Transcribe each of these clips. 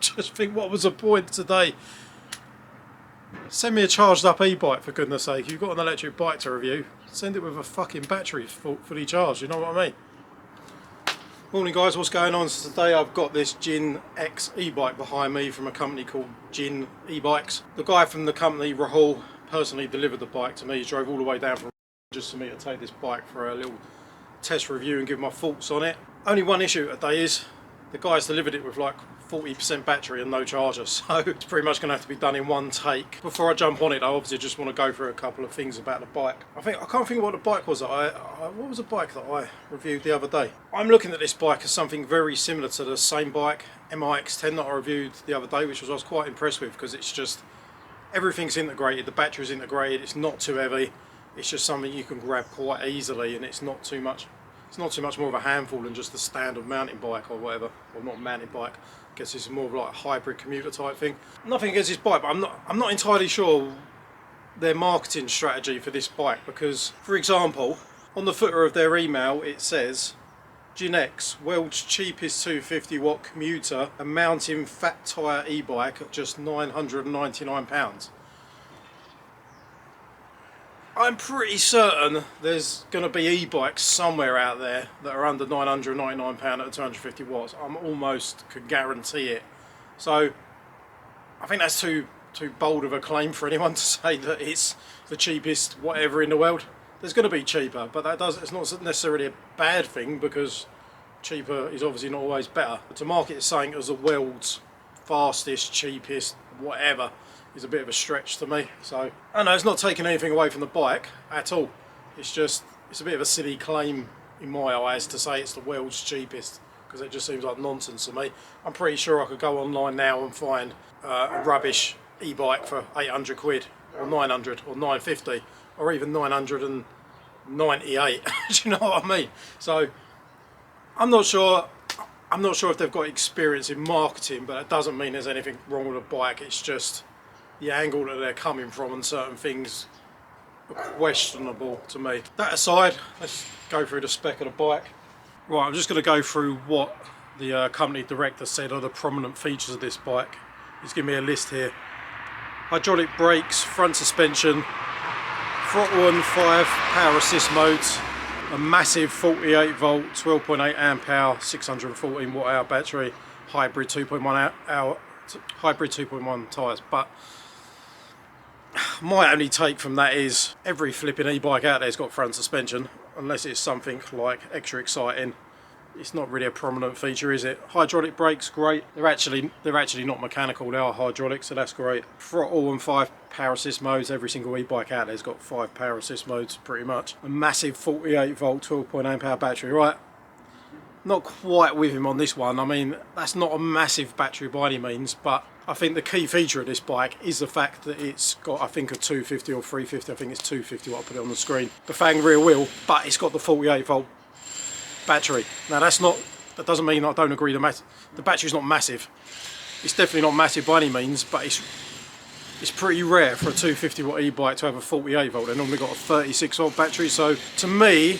Just think, what was the point today? Send me a charged up e-bike, for goodness sake. You've got an electric bike to review, send it with a fucking battery fully charged, you know what I mean? Morning guys, what's going on? So today I've got this Jin X e-bike behind me from a company called Jin e-bikes. The guy from the company, Rahul, personally delivered the bike to me. He drove all the way down from just for me to take this bike for a little test review and give my thoughts on it. Only one issue today is the guy's delivered it with like 40% battery and no charger, so it's pretty much going to have to be done in one take. Before I jump on it, I obviously just want to go through a couple of things about the bike. I can't think of what the bike was that what was the bike that I reviewed the other day? I'm looking at this bike as something very similar to the same bike, EBIKES that I reviewed the other day, which I was quite impressed with, because it's just, everything's integrated, the battery's integrated, it's not too heavy, it's just something you can grab quite easily, and it's not too much more of a handful than just the standard mountain bike or whatever. Well, not mountain bike, I guess it's more of like a hybrid commuter type thing. Nothing against this bike, but I'm not entirely sure their marketing strategy for this bike, because, for example, on the footer of their email it says Jin X, world's cheapest 250 watt commuter and mountain fat tyre e-bike at just £999. I'm pretty certain there's going to be e-bikes somewhere out there that are under £999 at 250 watts. I'm almost could guarantee it. So I think that's too bold of a claim for anyone to say that it's the cheapest whatever in the world. There's going to be cheaper, but it's not necessarily a bad thing, because cheaper is obviously not always better. But to market something as the world's fastest, cheapest, whatever, is a bit of a stretch to me. So I know it's not taking anything away from the bike at all. It's a bit of a silly claim in my eyes to say it's the world's cheapest, because it just seems like nonsense to me. I'm pretty sure I could go online now and find a rubbish e-bike for 800 quid or 900 or 950 or even 998. Do you know what I mean? So I'm not sure if they've got experience in marketing, but that doesn't mean there's anything wrong with the bike. It's just the angle that they're coming from and certain things are questionable to me. That aside, let's go through the spec of the bike. Right, I'm just going to go through what the company director said are the prominent features of this bike. He's given me a list here. Hydraulic brakes, front suspension, throttle and 5 power assist modes, a massive 48 volt, 12.8 amp hour, 614 watt hour battery, hybrid 2.1 tyres. But my only take from that is every flipping e-bike out there's got front suspension, unless it's something like extra exciting. It's not really a prominent feature, is it? Hydraulic brakes, great. They're actually not mechanical, they are hydraulic, so that's great. Throttle and 5 power assist modes. Every single e-bike out there's got 5 power assist modes pretty much. A massive 48 volt 12.8 amp hour battery. Right, not quite with him on this one. I mean, that's not a massive battery by any means, but I think the key feature of this bike is the fact that it's got, I think, a 250 or 350, I think it's 250 what I put it on the screen, the Fang rear wheel, but it's got the 48 volt battery. Now that doesn't mean I don't agree the battery's not massive. It's definitely not massive by any means, but it's pretty rare for a 250 watt e-bike to have a 48 volt. They've normally got a 36 volt battery. So to me,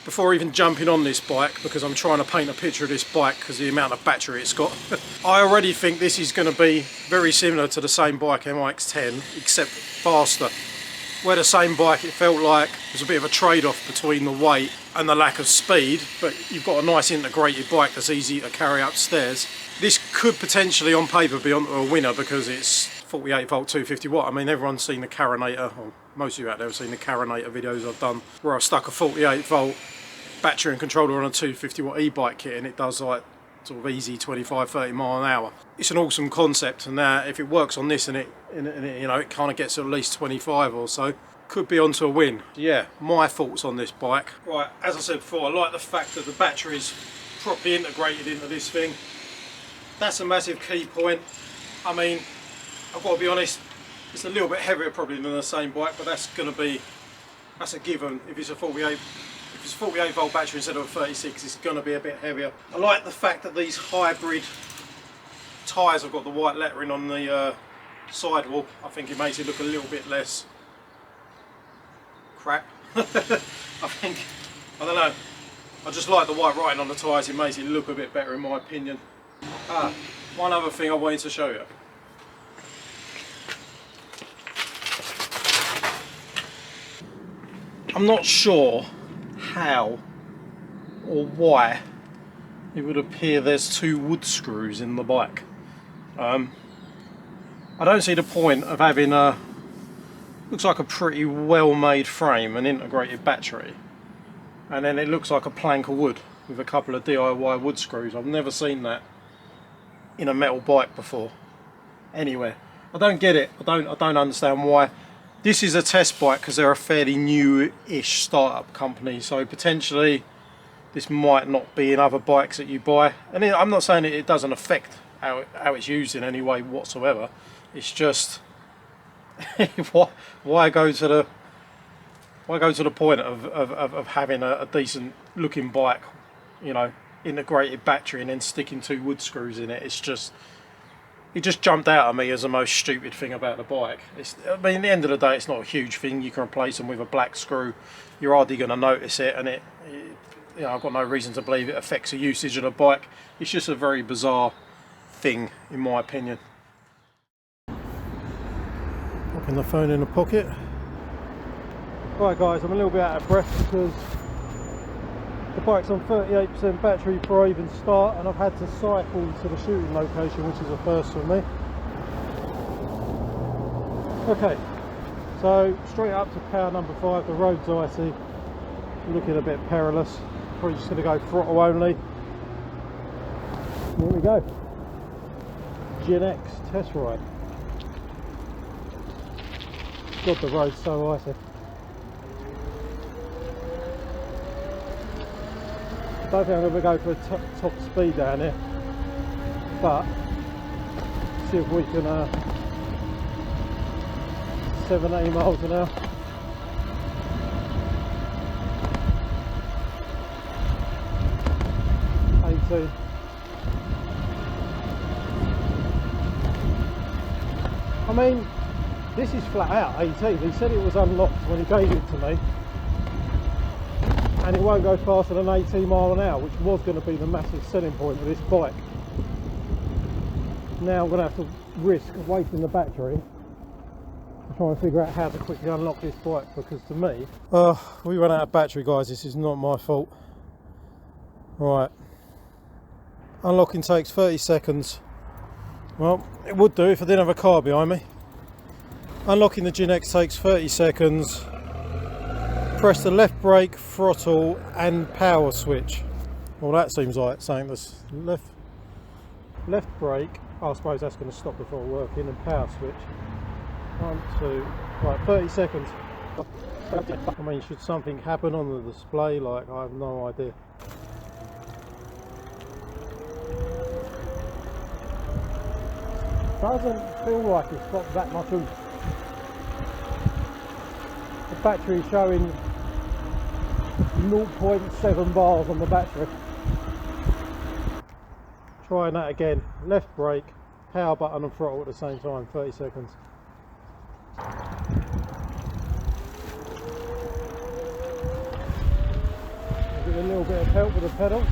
before even jumping on this bike, because I'm trying to paint a picture of this bike because of the amount of battery it's got, I already think this is going to be very similar to the same bike MX-10, except faster. Where the same bike, it felt like there's a bit of a trade-off between the weight and the lack of speed, but you've got a nice integrated bike that's easy to carry upstairs. This could potentially on paper be onto a winner because it's 48 volt 250 watt. I mean, everyone's seen the Carinator, or most of you out there have seen the Carinator videos I've done, where I stuck a 48 volt battery and controller on a 250 watt e-bike kit, and it does like sort of easy 25-30 mile an hour. It's an awesome concept, and if it works on this and it you know, it kind of gets at least 25 or so, could be onto a win. Yeah, my thoughts on this bike. Right, as I said before, I like the fact that the battery's properly integrated into this thing. That's a massive key point. I mean, I've got to be honest, it's a little bit heavier probably than the same bike, but that's a given. If it's a 48 volt battery instead of a 36, it's going to be a bit heavier. I like the fact that these hybrid tyres have got the white lettering on the sidewall. I think it makes it look a little bit less crap. I don't know, I just like the white writing on the tyres. It makes it look a bit better in my opinion. One other thing I wanted to show you. I'm not sure how or why it would appear there's two wood screws in the bike. I don't see the point of having a, looks like a pretty well made frame, an integrated battery, and then it looks like a plank of wood with a couple of DIY wood screws. I've never seen that in a metal bike before anywhere. I don't get it. I don't understand why. This is a test bike because they're a fairly new-ish startup company, so potentially this might not be in other bikes that you buy. And I'm not saying it doesn't affect how it's used in any way whatsoever. It's just why go to the point of having a decent looking bike, you know, integrated battery, and then sticking two wood screws in it. It just jumped out at me as the most stupid thing about the bike. I mean, at the end of the day, it's not a huge thing. You can replace them with a black screw. You're hardly going to notice it, and you know, I've got no reason to believe it affects the usage of the bike. It's just a very bizarre thing, in my opinion. Popping the phone in the pocket. Right guys, I'm a little bit out of breath because the bike's on 38% battery before I even start, and I've had to cycle to the shooting location, which is a first for me. Okay, so straight up to power number 5. The road's icy, looking a bit perilous. Probably just going to go throttle only. Here we go. Gen X test ride. God, the road's so icy. I don't think I'm going to go for a top speed down here, but see if we can 7-8 miles an hour. I mean, this is flat out 18. He said it was unlocked when he gave it to me, and it won't go faster than 18 miles an hour, which was going to be the massive selling point of this bike. Now I'm going to have to risk wasting the battery to try and figure out how to quickly unlock this bike, because to me, we ran out of battery, guys. This is not my fault. Right, unlocking takes 30 seconds. Well, it would do if I didn't have a car behind me. Unlocking the Gen X takes 30 seconds. Press the left brake, throttle and power switch. Well, that seems like something that's left brake. I suppose that's going to stop the throttle working, and power switch. 1, 2, right, 30 seconds. I mean, should something happen on the display? Like, I have no idea. Doesn't feel like it's got that much oomph. The battery showing 0.7 bars on the battery. Trying that again. Left brake, power button and throttle at the same time. 30 seconds. Give it a little bit of help with the pedals.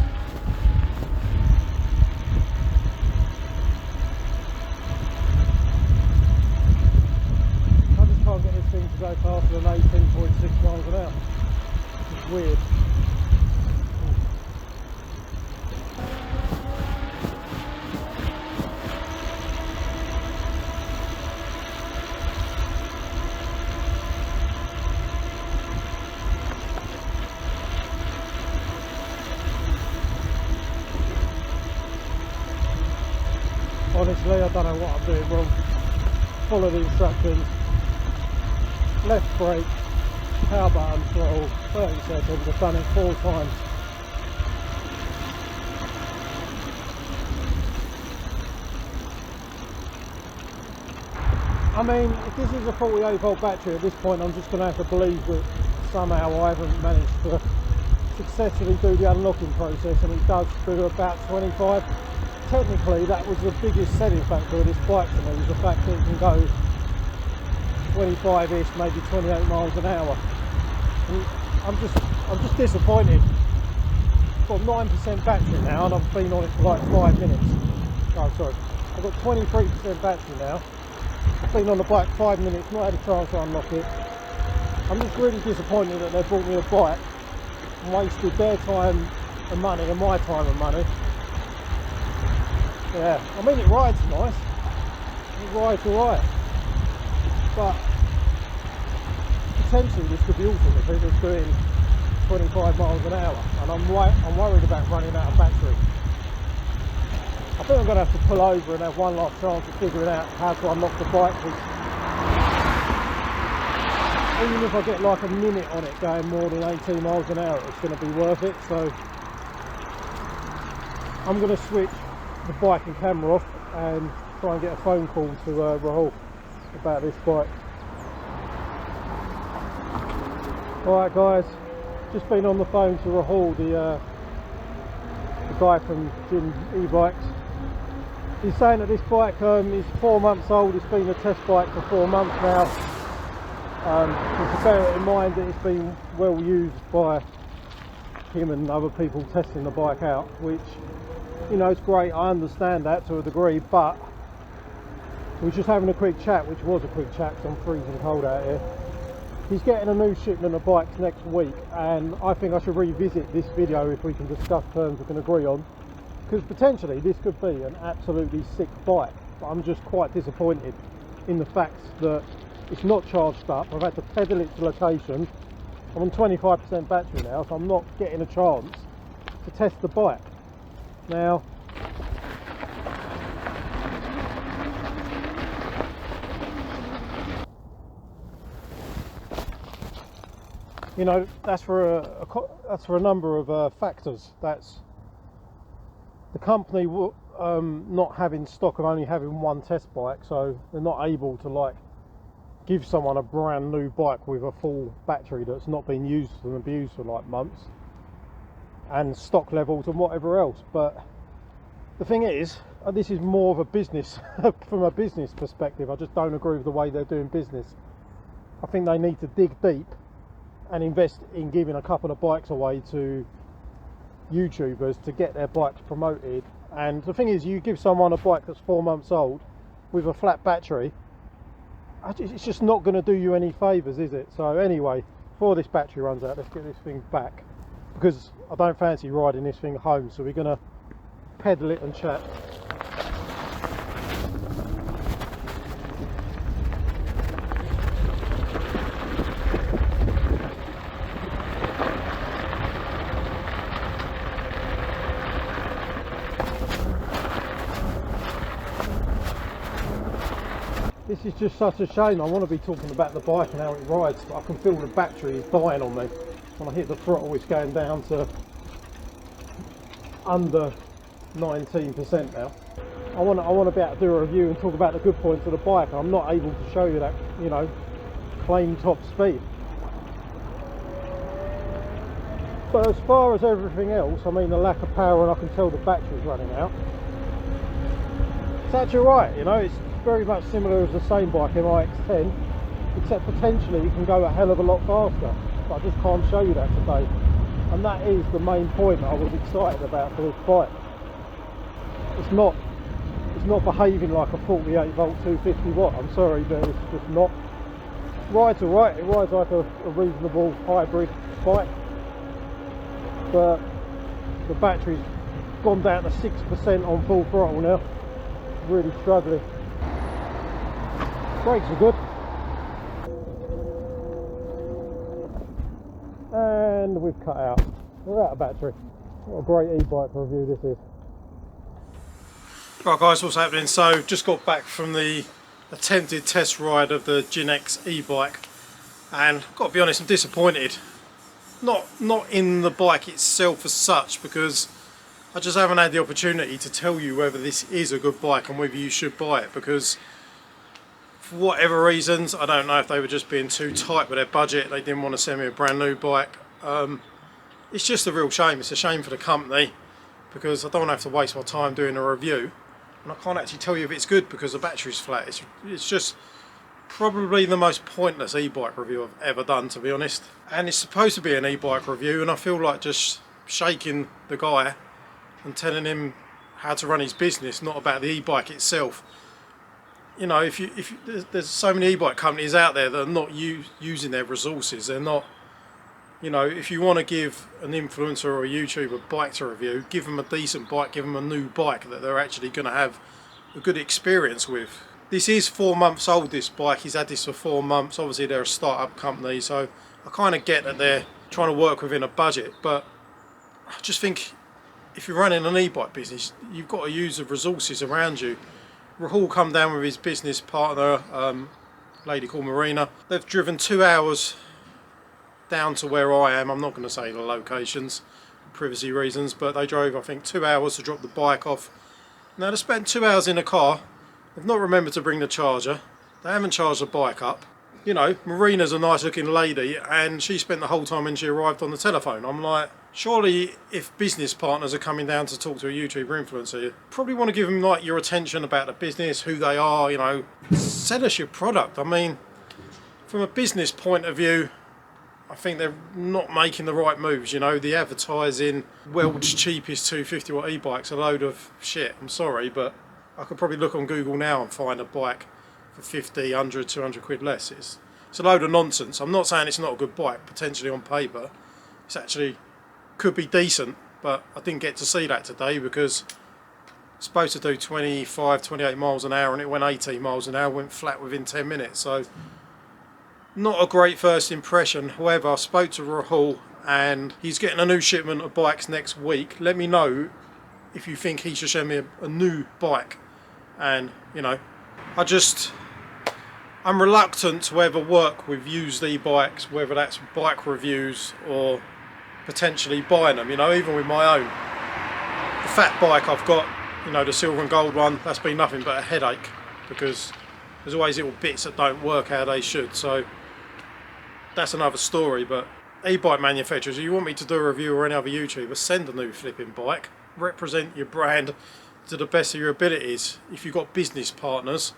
Can't get this thing to go faster than 18.6 miles an hour. It's weird. Honestly, I don't know what I'm doing wrong. Follow the instructions. Left brake, power button, throttle, 30 seconds. I've done it 4 times. I mean, if this is a 48 volt battery, at this point I'm just going to have to believe that somehow I haven't managed to successfully do the unlocking process, and it does do about 25. Technically, that was the biggest selling factor of this bike to me, was the fact that it can go 25-ish, maybe 28 miles an hour. And I'm just disappointed. got 9% battery now, and I've been on it for like 5 minutes. Oh, sorry. I've got 23% battery now. I've been on the bike 5 minutes, not had a chance to unlock it. I'm just really disappointed that they bought me a bike and wasted their time and money and my time and money. Yeah, I mean, it rides nice. It rides alright. But potentially this could be awesome if it was doing 25 miles an hour, and I'm worried about running out of battery. I think I'm going to have to pull over and have one last chance of figuring out how to unlock the bike, because even if I get like a minute on it going more than 18 miles an hour, it's going to be worth it. So I'm going to switch the bike and camera off and try and get a phone call to Rahul about this bike. Alright guys, just been on the phone to Rahul, the guy from EBIKES. He's saying that this bike is 4 months old. It's been a test bike for 4 months now. Just to bear it in mind that it's been well used by him and other people testing the bike out, which, you know, it's great. I understand that to a degree, but we were just having a quick chat, which was a quick chat because I'm freezing cold out here. He's getting a new shipment of bikes next week, and I think I should revisit this video if we can discuss terms we can agree on, because potentially this could be an absolutely sick bike. But I'm just quite disappointed in the fact that it's not charged up. I've had to pedal it to location. I'm on 25% battery now, so I'm not getting a chance to test the bike. Now, you know, that's for a number of factors. That's the company not having stock of only having one test bike, so they're not able to like give someone a brand new bike with a full battery that's not been used and abused for like months, and stock levels and whatever else. But the thing is, this is more of a business from a business perspective. I just don't agree with the way they're doing business. I think they need to dig deep and invest in giving a couple of bikes away to YouTubers to get their bikes promoted. And the thing is, you give someone a bike that's 4 months old with a flat battery, it's just not going to do you any favours, is it? So anyway, before this battery runs out, let's get this thing back, because I don't fancy riding this thing home. So we're going to pedal it and chat. This is just such a shame. I want to be talking about the bike and how it rides, but I can feel the battery is dying on me. When I hit the throttle, it's going down to under 19% now. I want to be able to do a review and talk about the good points of the bike, and I'm not able to show you that, you know, claim top speed. But as far as everything else, I mean, the lack of power, and I can tell the battery's running out. It's actually right, you know, it's very much similar as the same bike, MIX-10, except potentially you can go a hell of a lot faster, but I just can't show you that today. And that is the main point that I was excited about for this bike. It's not behaving like a 48 volt 250 watt, I'm sorry, but it's just not. Rides alright, it rides like a reasonable hybrid bike, but the battery's gone down to 6% on full throttle now. Really struggling. Brakes are good, and we've cut out. We're out of battery. What a great e-bike review this is. Right guys, what's happening? So just got back from the attempted test ride of the GenX e-bike, and I've got to be honest, I'm disappointed. Not in the bike itself as such, because I just haven't had the opportunity to tell you whether this is a good bike and whether you should buy it, because for whatever reasons, I don't know if they were just being too tight with their budget, they didn't want to send me a brand new bike. It's just a real shame. It's a shame for the company, because I don't want to have to waste my time doing a review and I can't actually tell you if it's good because the battery's flat. It's just probably the most pointless e-bike review I've ever done, to be honest. And it's supposed to be an e-bike review, and I feel like just shaking the guy and telling him how to run his business, not about the e-bike itself. You know, there's so many e-bike companies out there that are not using their resources. They're not, you know, if you want to give an influencer or a YouTuber a bike to review, give them a decent bike, give them a new bike that they're actually going to have a good experience with. This is 4 months old, this bike. He's had this for 4 months. Obviously they're a start-up company, so I kind of get that they're trying to work within a budget, but I just think if you're running an e-bike business, you've got to use the resources around you. Rahul come down with his business partner, lady called Marina. They've driven 2 hours down to where I am. I'm not going to say the locations, privacy reasons, but they drove, I think, 2 hours to drop the bike off. Now they spent 2 hours in the car. They've not remembered to bring the charger. They haven't charged the bike up. You know, Marina's a nice looking lady and she spent the whole time when she arrived on the telephone. I'm like, surely if business partners are coming down to talk to a YouTuber influencer, you probably want to give them like your attention about the business, who they are, you know, sell us your product. I mean, from a business point of view, I think they're not making the right moves. You know, the advertising, world's cheapest 250 watt e-bike's a load of shit. I'm sorry, but I could probably look on Google now and find a bike for 50, 100, 200 quid less. It's a load of nonsense. I'm not saying it's not a good bike, potentially on paper. It's actually could be decent, but I didn't get to see that today because it's supposed to do 25, 28 miles an hour and it went 18 miles an hour, went flat within 10 minutes. So not a great first impression. However, I spoke to Rahul and he's getting a new shipment of bikes next week. Let me know if you think he should show me a new bike. And, you know, I'm reluctant to ever work with used e-bikes, whether that's bike reviews or potentially buying them, you know, even with my own. The fat bike I've got, you know, the silver and gold one, that's been nothing but a headache because there's always little bits that don't work how they should. So that's another story. But e-bike manufacturers, if you want me to do a review or any other YouTuber, send a new flipping bike. Represent your brand to the best of your abilities. If you've got business partners,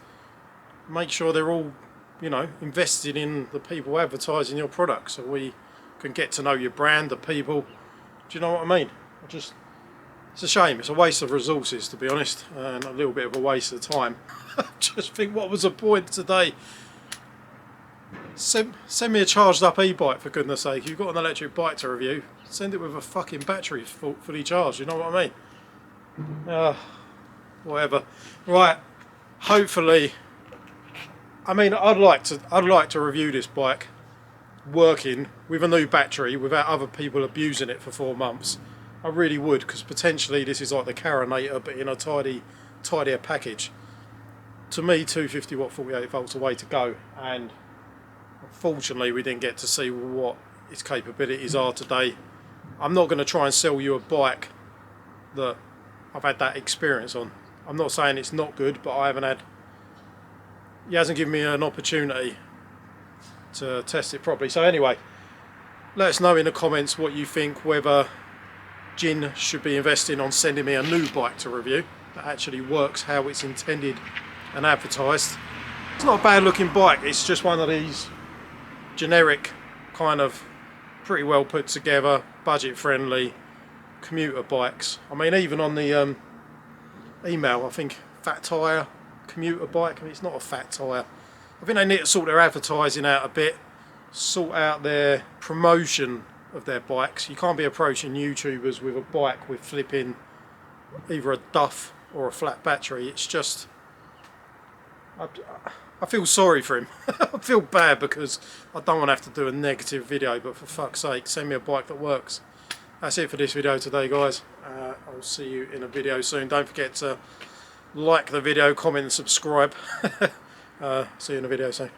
make sure they're all, you know, invested in the people advertising your product so we can get to know your brand, the people. Do you know what I mean? It's a shame. It's a waste of resources, to be honest, and a little bit of a waste of time. I just think, what was the point today? Send me a charged up e-bike, for goodness sake. If you've got an electric bike to review, send it with a fucking battery fully charged, you know what I mean? Whatever. Right, hopefully, I mean, I'd like to review this bike working with a new battery without other people abusing it for 4 months. I really would, because potentially this is like the Carinator but in a tidier package. To me, 250 watt 48 volts a way to go, and unfortunately we didn't get to see what its capabilities are today. I'm not going to try and sell you a bike that I've had that experience on. I'm not saying it's not good, but he hasn't given me an opportunity to test it properly. So anyway, let us know in the comments what you think, whether Jin should be investing on sending me a new bike to review that actually works how it's intended and advertised. It's not a bad looking bike, it's just one of these generic kind of pretty well put together, budget friendly commuter bikes. I mean, even on the email, I think fat tyre commuter bike. I mean, it's not a fat tyre. I think they need to sort their advertising out a bit, sort out their promotion of their bikes. You can't be approaching YouTubers with a bike with flipping either a duff or a flat battery. It's just, I feel sorry for him. I feel bad because I don't want to have to do a negative video, but for fuck's sake, send me a bike that works. That's it for this video today, guys. I'll see you in a video soon. Don't forget to like the video, comment and subscribe. See you in a video soon.